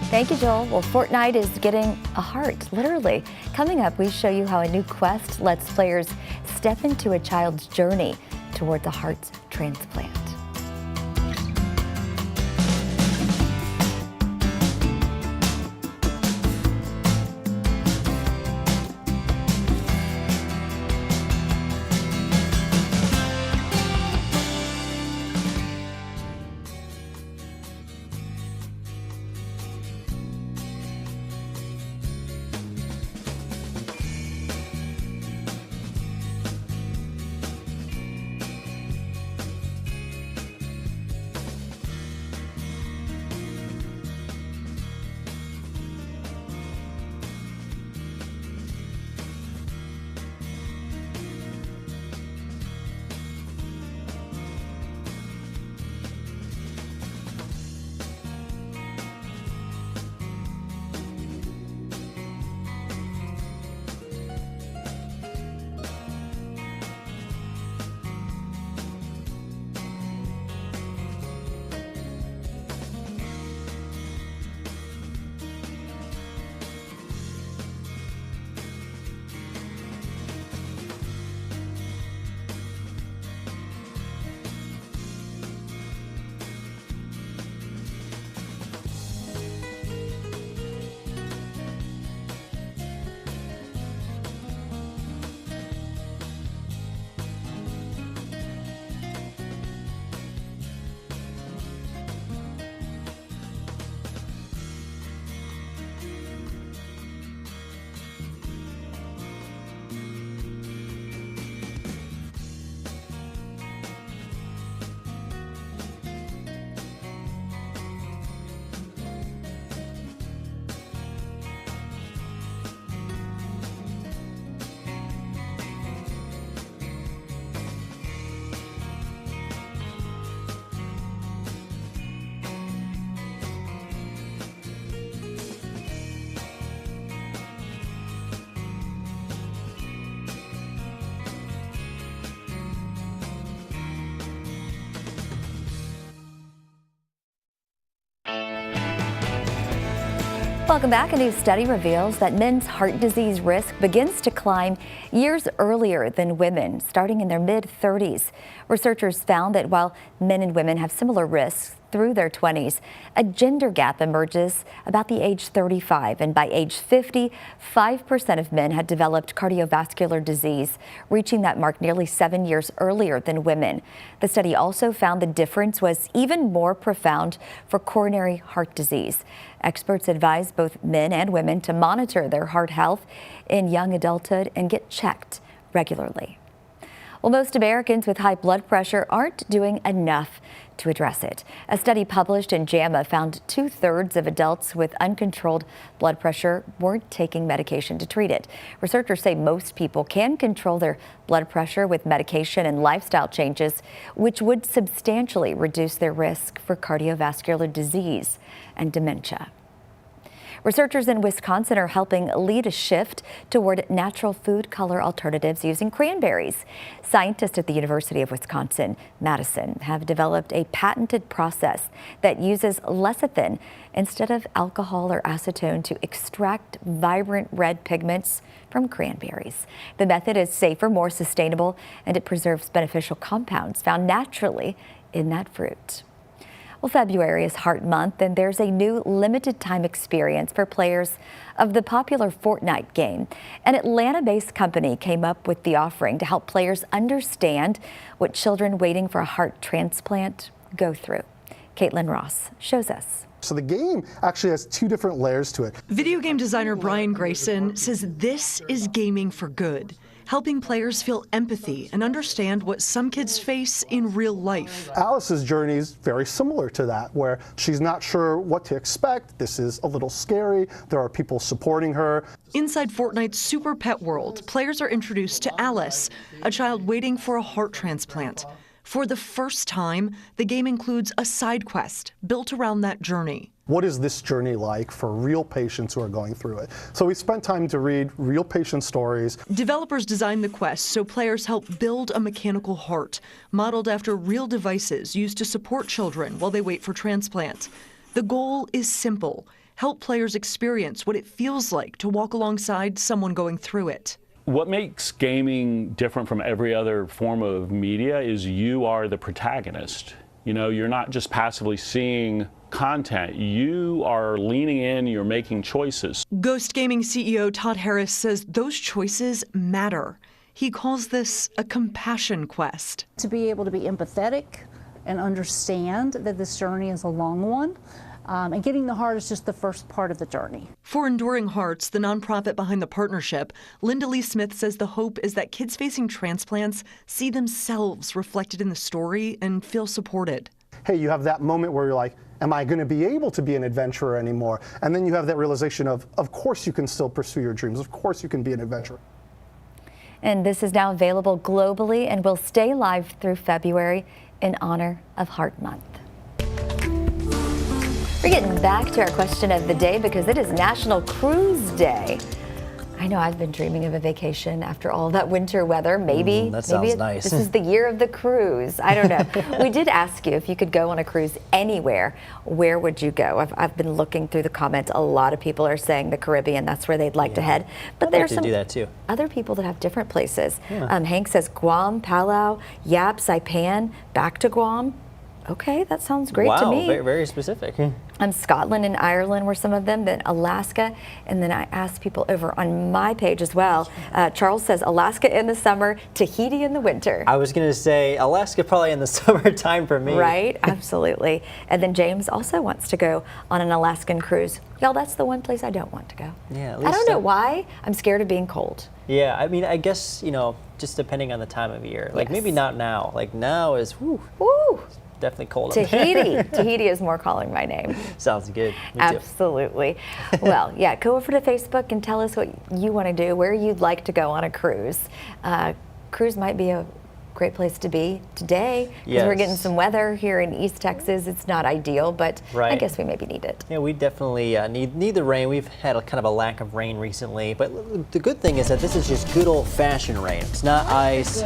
Thank you, Joel. Well, Fortnite is getting a heart, literally. Coming up, we show you how a new quest lets players step into a child's journey toward the heart transplant. Welcome back. A new study reveals that men's heart disease risk begins to climb years earlier than women, starting in their mid-30s. Researchers found that while men and women have similar risks through their 20s, a gender gap emerges about the age 35, and by age 50, 5% of men had developed cardiovascular disease, reaching that mark nearly 7 years earlier than women. The study also found the difference was even more profound for coronary heart disease. Experts advise both men and women to monitor their heart health in young adulthood and get checked regularly. Well, most Americans with high blood pressure aren't doing enough to address it. A study published in JAMA found 2/3 of adults with uncontrolled blood pressure weren't taking medication to treat it. Researchers say most people can control their blood pressure with medication and lifestyle changes, which would substantially reduce their risk for cardiovascular disease and dementia. Researchers in Wisconsin are helping lead a shift toward natural food color alternatives using cranberries. Scientists at the University of Wisconsin-Madison have developed a patented process that uses lecithin instead of alcohol or acetone to extract vibrant red pigments from cranberries. The method is safer, more sustainable, and it preserves beneficial compounds found naturally in that fruit. Well, February is Heart Month, and there's a new limited time experience for players of the popular Fortnite game. An Atlanta-based company came up with the offering to help players understand what children waiting for a heart transplant go through. Caitlin Ross shows us. So the game actually has two different layers to it. Video game designer Brian Grayson says this is gaming for good, helping players feel empathy and understand what some kids face in real life. Alice's journey is very similar to that, where she's not sure what to expect. This is a little scary. There are people supporting her. Inside Fortnite's super pet world, players are introduced to Alice, a child waiting for a heart transplant. For the first time, the game includes a side quest built around that journey. What is this journey like for real patients who are going through it? So we spent time to read real patient stories. Developers designed the quest so players help build a mechanical heart, modeled after real devices used to support children while they wait for transplant. The goal is simple: help players experience what it feels like to walk alongside someone going through it. What makes gaming different from every other form of media is you are the protagonist. You know, you're not just passively seeing content, you are leaning in, you're making choices. Ghost Gaming CEO Todd Harris says those choices matter. He calls this a compassion quest. To be able to be empathetic and understand that this journey is a long one. And getting the heart is just the first part of the journey. For Enduring Hearts, the nonprofit behind the partnership, Linda Lee Smith says the hope is that kids facing transplants see themselves reflected in the story and feel supported. Hey, you have that moment where you're like, am I going to be able to be an adventurer anymore? And then you have that realization of course you can still pursue your dreams. Of course you can be an adventurer. And this is now available globally and will stay live through February in honor of Heart Month. We're getting back to our question of the day because it is National Cruise Day. I know I've been dreaming of a vacation after all that winter weather. Maybe that sounds nice. This is the year of the cruise. I don't know. We did ask you if you could go on a cruise anywhere, where would you go? I've been looking through the comments. A lot of people are saying the Caribbean. That's where they'd like to head. But there's some do that too. Other people that have different places. Yeah. Hank says Guam, Palau, Yap, Saipan, back to Guam. Okay, that sounds great to me. Wow, very, very specific. Scotland and Ireland were some of them, then Alaska, and then I asked people over on my page as well. Charles says Alaska in the summer, Tahiti in the winter. I was going to say Alaska probably in the summertime for me. Right, absolutely. And then James also wants to go on an Alaskan cruise. Y'all, that's the one place I don't want to go. Yeah, at least I don't know why. I'm scared of being cold. Yeah, I mean, I guess, you know, just depending on the time of year. Like maybe not now. Like now is, woo. Definitely cold up there. Tahiti is more calling my name. Sounds good. Me Absolutely. Well, yeah, go over to Facebook and tell us what you want to do, where you'd like to go on a cruise. Cruise might be a great place to be today because we're getting some weather here in East Texas. It's not ideal, but I guess we maybe need it. Yeah, we definitely need the rain. We've had a kind of a lack of rain recently, but the good thing is that this is just good old-fashioned rain. It's not ice.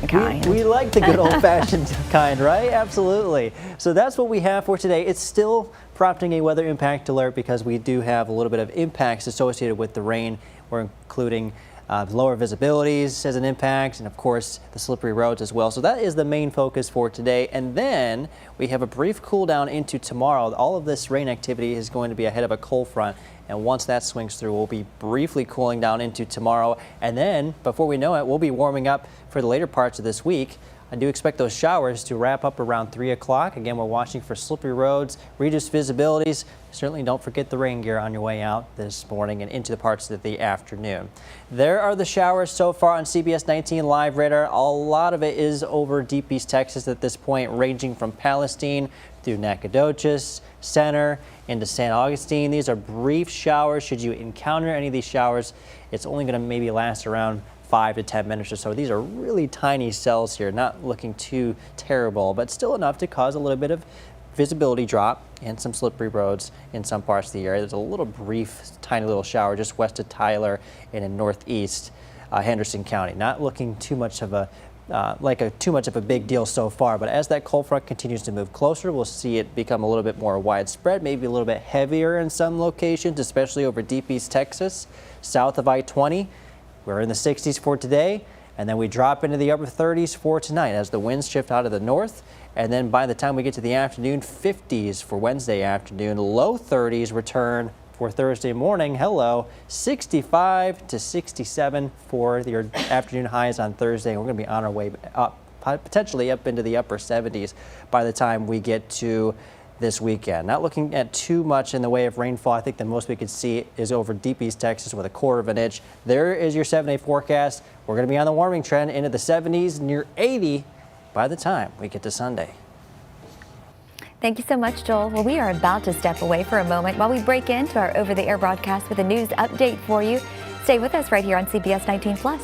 kind. We like the good old-fashioned kind, right? Absolutely. So that's what we have for today. It's still prompting a weather impact alert because we do have a little bit of impacts associated with the rain. We're including lower visibilities as an impact, and of course the slippery roads as well. So that is the main focus for today. And then we have a brief cool down into tomorrow. All of this rain activity is going to be ahead of a cold front. And once that swings through, we'll be briefly cooling down into tomorrow. And then before we know it, we'll be warming up for the later parts of this week. I do expect those showers to wrap up around 3 o'clock. Again, we're watching for slippery roads, reduced visibilities. Certainly don't forget the rain gear on your way out this morning and into the parts of the afternoon. There are the showers so far on CBS 19 Live Radar. A lot of it is over Deep East Texas at this point, ranging from Palestine through Nacogdoches, Center, into San Augustine. These are brief showers. Should you encounter any of these showers, it's only going to maybe last around 5 to 10 minutes or so. These are really tiny cells here, not looking too terrible, but still enough to cause a little bit of visibility drop and some slippery roads in some parts of the area. There's a little brief, tiny little shower just west of Tyler and in northeast Henderson County. Not looking too much of a too much of a big deal so far, but as that cold front continues to move closer, we'll see it become a little bit more widespread, maybe a little bit heavier in some locations, especially over Deep East Texas, south of I-20. We're in the 60s for today, and then we drop into the upper 30s for tonight as the winds shift out of the north. And then by the time we get to the afternoon, 50s for Wednesday afternoon, low 30s return for Thursday morning. Hello, 65 to 67 for your afternoon highs on Thursday. We're going to be on our way up, potentially up into the upper 70s by the time we get to this weekend. Not looking at too much in the way of rainfall. I think the most we could see is over Deep East Texas with 1/4 inch. There is your 7-day forecast. We're going to be on the warming trend into the 70s, near 80 by the time we get to Sunday. Thank you so much, Joel. Well, we are about to step away for a moment while we break into our over-the-air broadcast with a news update for you. Stay with us right here on CBS 19 Plus.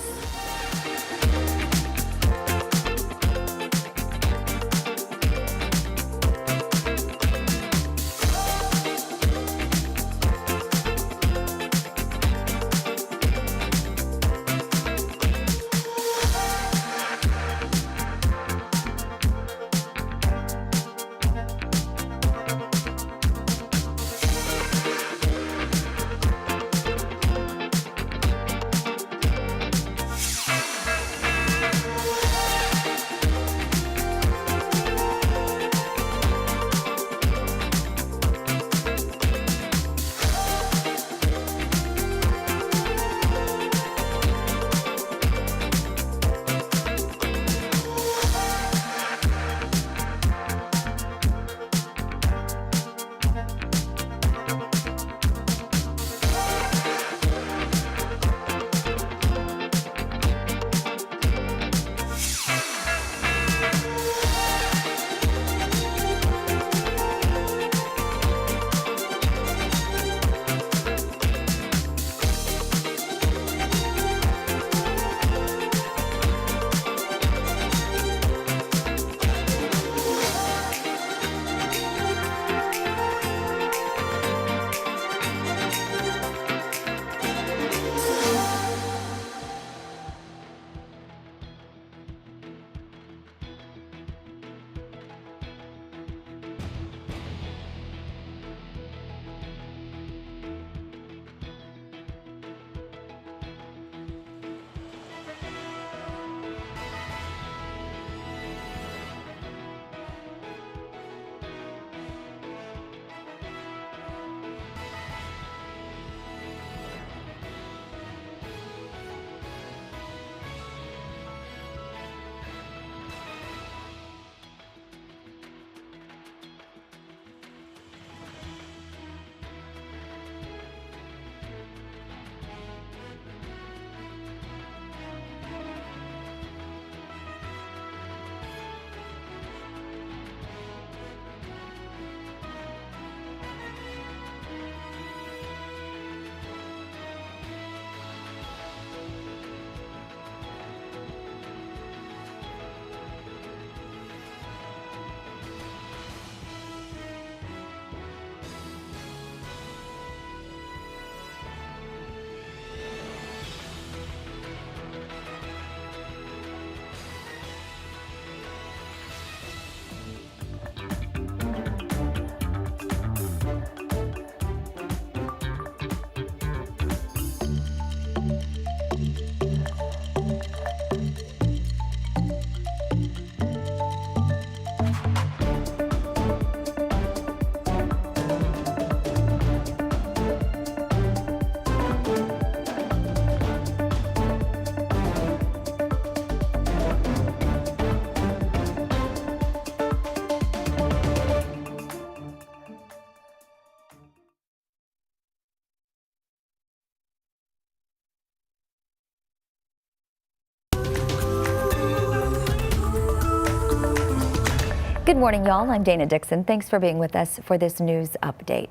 Good morning, y'all. I'm Dana Dixon. Thanks for being with us for this news update.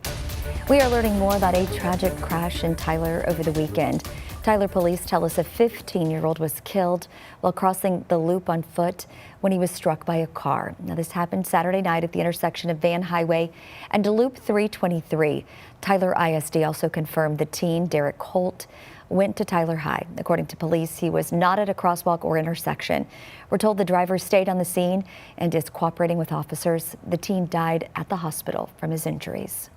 We are learning more about a tragic crash in Tyler over the weekend. Tyler police tell us a 15-year-old was killed while crossing the loop on foot when he was struck by a car. Now, this happened Saturday night at the intersection of Van Highway and Loop 323. Tyler ISD also confirmed the teen, Derek Holt, went to Tyler High. According to police, he was not at a crosswalk or intersection. We're told the driver stayed on the scene and is cooperating with officers. The teen died at the hospital from his injuries.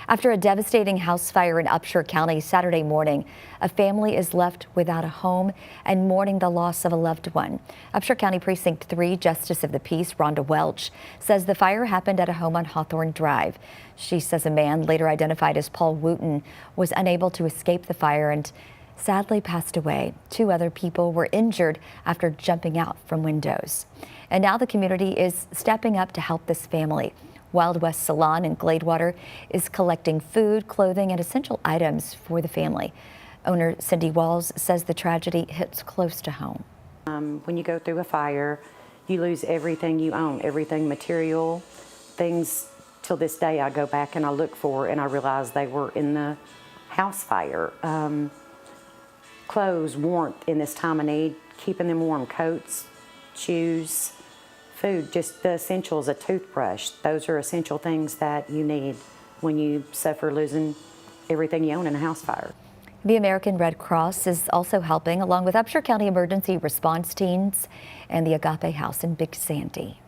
After a devastating house fire in Upshur County Saturday morning, a family is left without a home and mourning the loss of a loved one. Upshur County Precinct 3 Justice of the Peace Rhonda Welch says the fire happened at a home on Hawthorne Drive. She says a man, later identified as Paul Wooten, was unable to escape the fire and sadly passed away. 2 other people were injured after jumping out from windows. And now the community is stepping up to help this family. Wild West Salon in Gladewater is collecting food, clothing, and essential items for the family. Owner Cindy Walls says the tragedy hits close to home. When you go through a fire, you lose everything you own, everything material, things. Till this day I go back and I look for and I realize they were in the house fire. Clothes, warmth in this time of need, keeping them warm, coats, shoes, food, just the essentials, a toothbrush. Those are essential things that you need when you suffer losing everything you own in a house fire. The American Red Cross is also helping, along with Upshur County Emergency Response Teams and the Agape House in Big Sandy.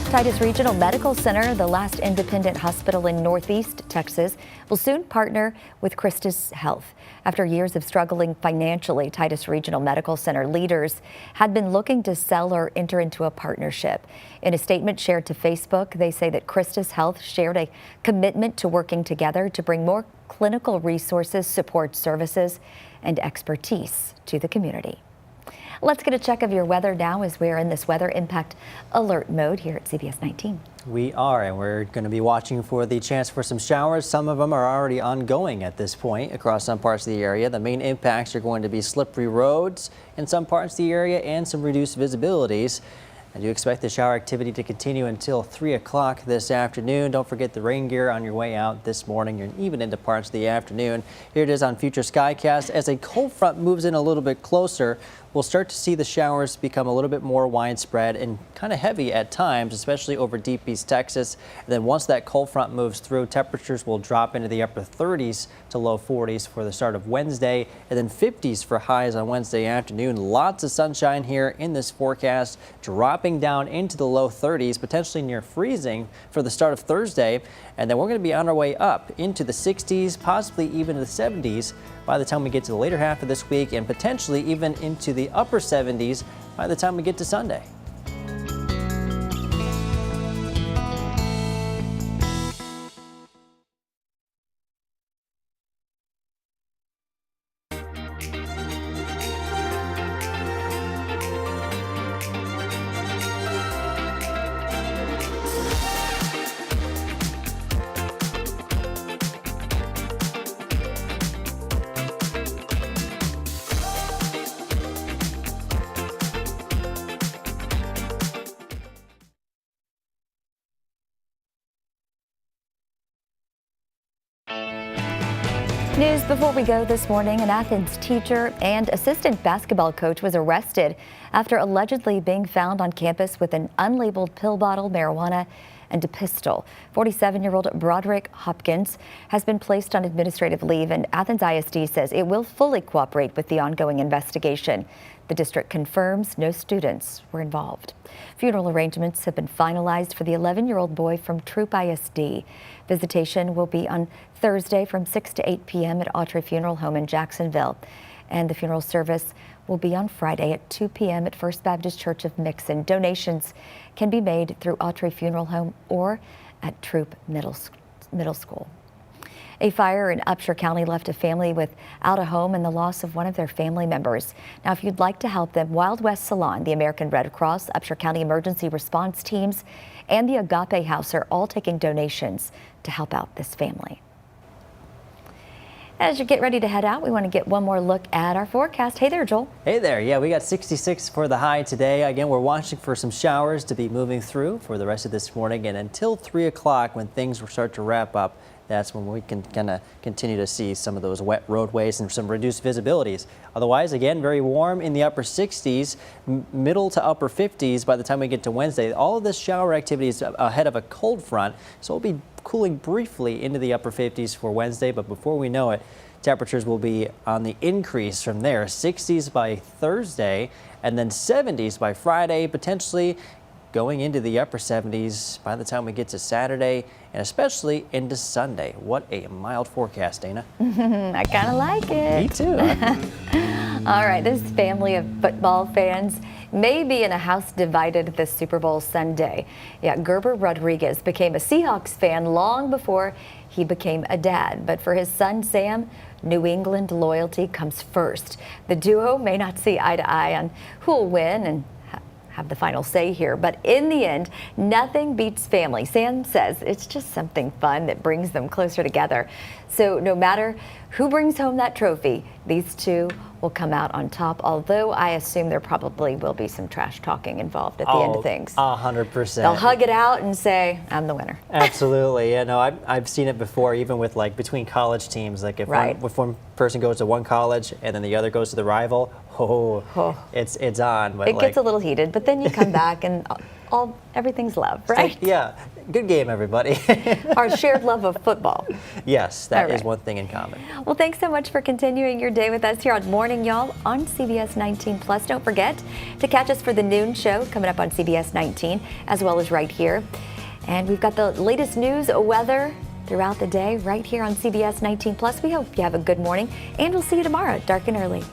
Titus Regional Medical Center, the last independent hospital in Northeast Texas, will soon partner with Christus Health. After years of struggling financially, Titus Regional Medical Center leaders had been looking to sell or enter into a partnership. In a statement shared to Facebook, they say that Christus Health shared a commitment to working together to bring more clinical resources, support services, and expertise to the community. Let's get a check of your weather now as we're in this weather impact alert mode here at CBS 19. We are, and we're going to be watching for the chance for some showers. Some of them are already ongoing at this point across some parts of the area. The main impacts are going to be slippery roads in some parts of the area and some reduced visibilities. I do expect the shower activity to continue until 3 o'clock this afternoon. Don't forget the rain gear on your way out this morning and even into parts of the afternoon. Here it is on future Skycast. As a cold front moves in a little bit closer, we'll start to see the showers become a little bit more widespread and kind of heavy at times, especially over deep East Texas. And then once that cold front moves through, temperatures will drop into the upper 30s to low 40s for the start of Wednesday, and then 50s for highs on Wednesday afternoon. Lots of sunshine here in this forecast, dropping down into the low 30s, potentially near freezing for the start of Thursday. And then we're going to be on our way up into the 60s, possibly even the 70s by the time we get to the later half of this week, and potentially even into the upper 70s by the time we get to Sunday. News before we go this morning. An Athens teacher and assistant basketball coach was arrested after allegedly being found on campus with an unlabeled pill bottle, marijuana, and a pistol. 47-year-old Broderick Hopkins has been placed on administrative leave, and Athens ISD says it will fully cooperate with the ongoing investigation. The district confirms no students were involved. Funeral arrangements have been finalized for the 11-year-old boy from Troop ISD. Visitation will be on Thursday from 6 to 8 p.m. at Autry Funeral Home in Jacksonville. And the funeral service will be on Friday at 2 p.m. at First Baptist Church of Mixon. Donations can be made through Autry Funeral Home or at Troop Middle School. A fire in Upshur County left a family without a home and the loss of one of their family members. Now, if you'd like to help them, Wild West Salon, the American Red Cross, Upshur County Emergency Response Teams, and the Agape House are all taking donations to help out this family. As you get ready to head out, we want to get one more look at our forecast. Hey there, Joel. Hey there. Yeah, we got 66 for the high today. Again, we're watching for some showers to be moving through for the rest of this morning, and until 3 o'clock when things will start to wrap up, that's when we can kind of continue to see some of those wet roadways and some reduced visibilities. Otherwise, again, very warm in the upper 60s, middle to upper 50s by the time we get to Wednesday. All of this shower activity is ahead of a cold front, so we'll be cooling briefly into the upper 50s for Wednesday, but before we know it, temperatures will be on the increase from there. 60s by Thursday and then 70s by Friday, potentially going into the upper 70s by the time we get to Saturday and especially into Sunday. What a mild forecast, Dana. I kind of like it. Me too. All right, this family of football fans may be in a house divided this Super Bowl Sunday. Yeah, Gerber Rodriguez became a Seahawks fan long before he became a dad. But for his son, Sam, New England loyalty comes first. The duo may not see eye to eye on who will win and have the final say here, but in the end, nothing beats family. Sam says it's just something fun that brings them closer together. So no matter who brings home that trophy, these two will come out on top, although I assume there probably will be some trash talking involved at the end of things. 100%. They'll hug it out and say, I'm the winner. Absolutely. Yeah, no, I've seen it before, even with like between college teams. Like if one person goes to one college and then the other goes to the rival, it's on. But it gets a little heated, but then you come back and everything's love, right? Yeah. Good game, everybody. Our shared love of football. Yes, that is one thing in common. Well, thanks so much for continuing your day with us here on Morning Y'all on CBS 19 Plus. Don't forget to catch us for the noon show coming up on CBS 19, as well as right here. And we've got the latest news, weather throughout the day right here on CBS 19 Plus. We hope you have a good morning, and we'll see you tomorrow, dark and early.